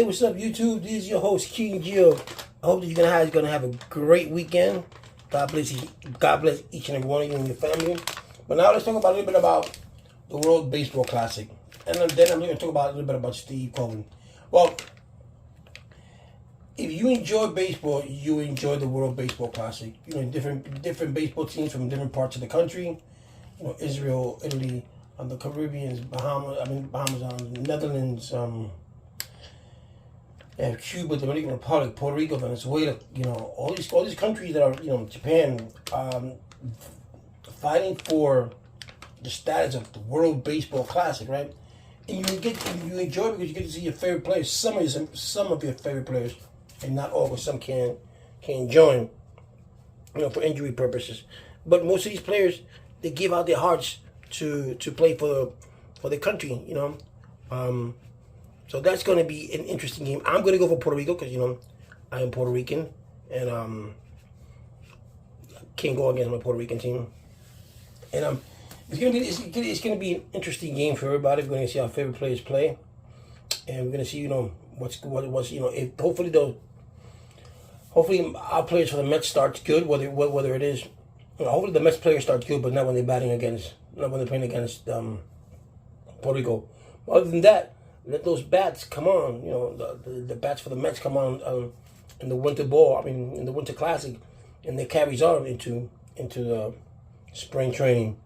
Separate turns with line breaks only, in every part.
Hey, what's up, YouTube? This is your host, King Gio. I hope that you're gonna have a great weekend. God bless you. God bless each and every one of you and your family. But now let's talk about a little bit about the World Baseball Classic, and then I'm going to talk about a little bit about Steve Cohen. Well, if you enjoy baseball, you enjoy the World Baseball Classic. You know, different baseball teams from different parts of the country. You know, Israel, Italy, the Caribbean, Bahamas, Netherlands. Cuba, Dominican Republic, Puerto Rico, Venezuela, you know, all these countries that are, you know, Japan, fighting for the status of the World Baseball Classic, right? And you enjoy it because you get to see your favorite players, some of your favorite players, and not all, because some can't join, you know, for injury purposes. But most of these players, they give out their hearts to play for their country, you know. So that's going to be an interesting game. I'm going to go for Puerto Rico because, you know, I am Puerto Rican. And can't go against my Puerto Rican team. And it's going to be an interesting game for everybody. We're going to see our favorite players play. And we're going to see, you know, what's you know, if hopefully our players for the Mets starts good, whether it is, you know, hopefully the Mets players start good, but not when they're playing against Puerto Rico. Other than that, let those bats come on. You know, the bats for the Mets come on in the winter ball. I mean, in the winter classic, and that carries on into the spring training,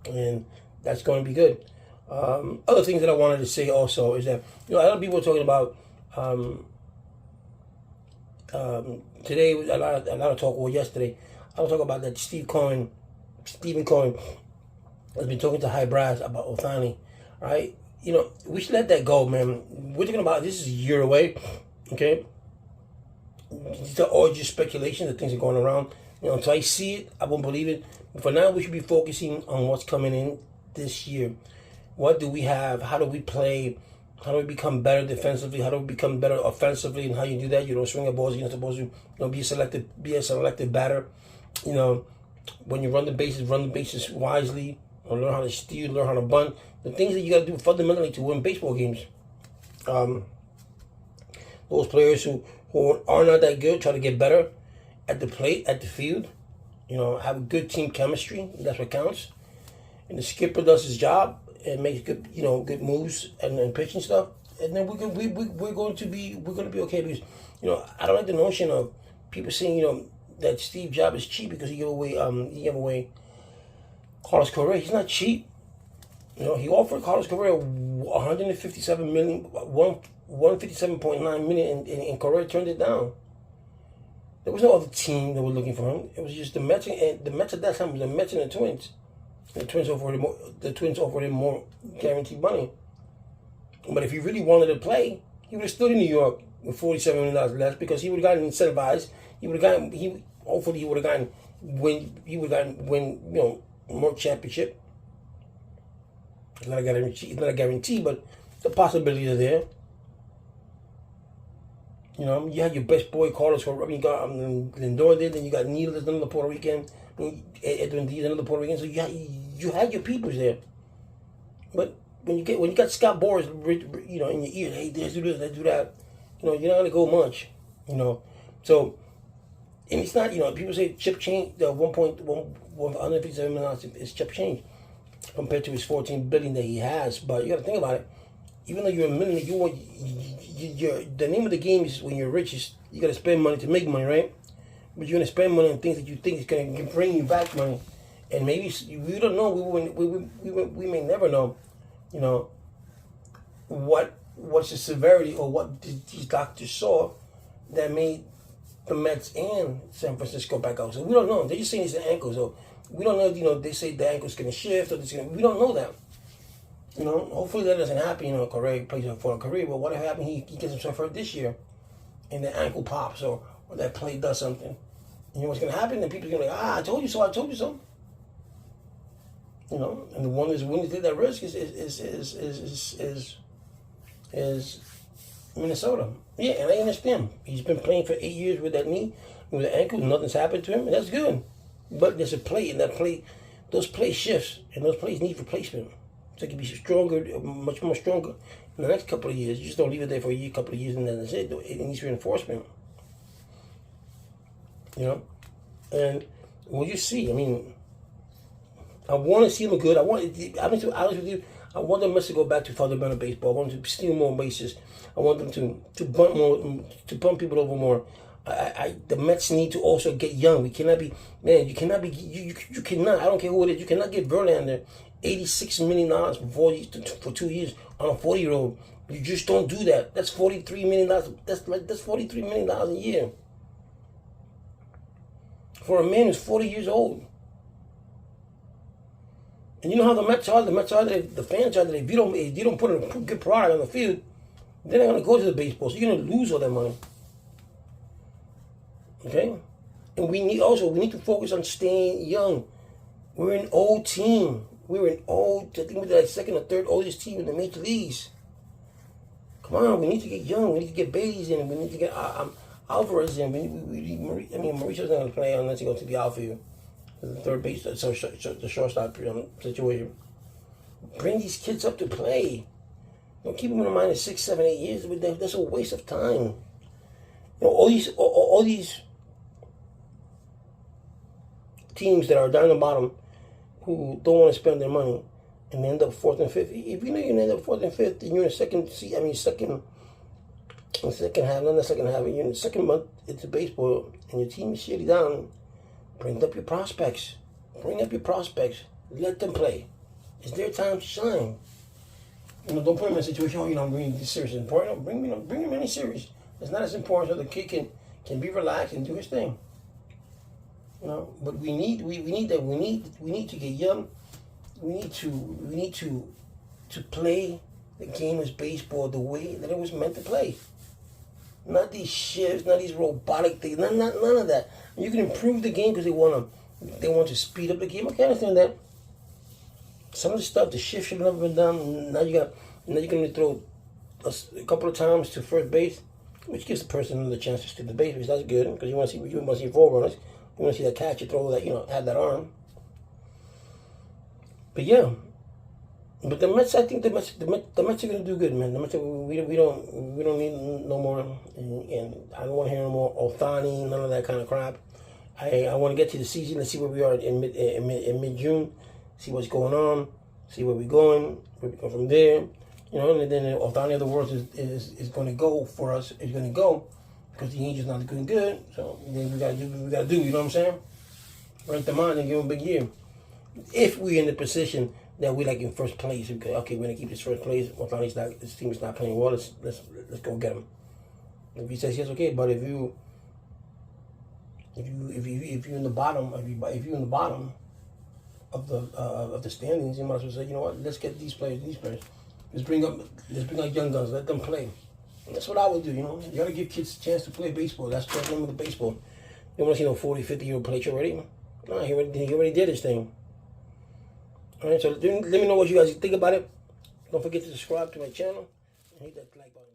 and that's going to be good. Other things that I wanted to say also is that, you know, a lot of people are talking about today. A lot of talk. Well, yesterday, I was talking about that Stephen Cohen has been talking to high brass about Ohtani, right? You know, we should let that go, man. We're talking about this is a year away, okay? These are all just speculation that things are going around. You know, until I see it, I won't believe it. But for now, we should be focusing on what's coming in this year. What do we have? How do we play? How do we become better defensively? How do we become better offensively? And how you do that? You don't swing a balls. You're not supposed to, you know, be a selected batter. You know, when you run the bases wisely. Or learn how to steal, learn how to bunt. The things that you got to do fundamentally to win baseball games. Those players who are not that good try to get better at the plate, at the field. You know, have a good team chemistry. That's what counts. And the skipper does his job and makes good, you know, good moves and pitching stuff. And then we're going to be okay, because, you know, I don't like the notion of people saying, you know, that Steve Jobs is cheap because he gave away Carlos Correa. He's not cheap. You know, he offered Carlos Correa $157 million, $157.9 million, and Correa turned it down. There was no other team that was looking for him. It was just the Mets, and the Mets at that time was the Mets and the Twins. The Twins offered him more guaranteed money. But if he really wanted to play, he would have stood in New York with $47 million less, because he would have gotten incentivized. He would have gotten win, you know, more championship. It's not a guarantee, but the possibilities are there. You know, you had your best boy Carlos. I mean, you got Lindor there, then you got Neal, there's another Puerto Rican. Edwin Diaz, another Puerto Rican. So you had your peoples there. But when you got Scott Boras, you know, in your ear, hey, let's do this, let's do that. You know, you're not gonna go much. You know, so. And it's not, you know, people say chip change, the $157 million is chip change compared to his $14 billion that he has. But you got to think about it. Even though you're a millionaire, the name of the game is, when you're rich, is you got to spend money to make money, right? But you're going to spend money on things that you think is going to bring you back money. And maybe we don't know. We may never know, you know, what's the severity or what these doctors saw that made the Mets and San Francisco back out. So we don't know. They're just saying it's the ankle. So we don't know, you know, they say the ankle's going to shift, or we don't know that. You know, hopefully that doesn't happen. You know, Correa plays for a career, but what if happen? He gets himself hurt this year and the ankle pops, or that plate does something. You know what's going to happen? Then people are going to be like, I told you so, I told you so. You know, and the one that's willing to take that risk is Minnesota. Yeah, and I understand. He's been playing for 8 years with that knee, with the ankle. Nothing's happened to him, and that's good. But there's a plate, and that plate, those plate shifts, and those plates need replacement. so it can be stronger, much more stronger in the next couple of years. You just don't leave it there for a year, couple of years, and then that's it. It needs reinforcement. You know, and well, you see. I mean, I want to see them good. I'm to be honest with you. I want the Mets to go back to fundamental baseball. I want them to steal more bases. I want them to bunt more, to bunt people over more. The Mets need to also get young. We cannot be, man. You cannot be. You cannot. I don't care who it is. You cannot get Verlander $86 million for 2 years on a 40-year-old. You just don't do that. That's $43 million. That's $43 million a year for a man who's 40 years old. And you know how the Mets are. The Mets are. The fans are. If you don't put a good product on the field, they're not going to go to the baseball. So you're going to lose all that money. Okay, and we need to focus on staying young. We're an old team. We're an old. I think we're the second or third oldest team in the major leagues. Come on, we need to get young. We need to get Bailey's in. We need to get Alvarez in. Mauricio's not going to play unless he goes to the outfield. The third base, the shortstop situation. Bring these kids up to play. Don't keep them in the minus 6, 7, 8 years. That's a waste of time. You know, all these teams that are down the bottom who don't want to spend their money and they end up fourth and fifth. If you know you're gonna end up fourth and fifth, and you're in the second you're in the second month into baseball, and your team is shitty down. Bring up your prospects. Let them play. It's their time to shine. You know, don't put them in a situation where I'm bringing this series is important. Bring them in a series. It's not as important, so the kid can be relaxed and do his thing. You know, but we need that. We need to get young. We need to play the game as baseball the way that it was meant to play. Not these shifts, not these robotic things, none of that. You can improve the game because they want to speed up the game. Okay, I understand that. Some of the stuff, the shift should have never been done. Now you're going to throw a couple of times to first base, which gives the person another chance to steal the base, which that's good because you want to see forerunners. You want to see that catch, you throw that, have that arm. But yeah, but the Mets, I think the Mets are going to do good, man. The Mets, we don't need no more, and I don't want to hear no more Ohtani, none of that kind of crap. I want to get to the season. Let's see where we are in mid-June. See what's going on. See where we're going. Where we go from there. You know, and then Ohtani of the world is going to go for us. Is going to go because the Angels not doing good. So then we got to do. You know what I'm saying? Rank them on and give them a big year. If we're in the position that we're like in first place, okay, we're gonna keep this first place. This team is not playing well. Let's go get him. If he says yes, okay. But if you're in the bottom, if you're in the bottom of the standings, you might as well say, you know what? Let's get these players. Let's bring up young guns. Let them play. And that's what I would do. You know, you gotta give kids a chance to play baseball. That's the name of the baseball. You don't want to see no 40, 50-year-old play already. No, he already did his thing. All right, so let me know what you guys think about it. Don't forget to subscribe to my channel and hit that like button.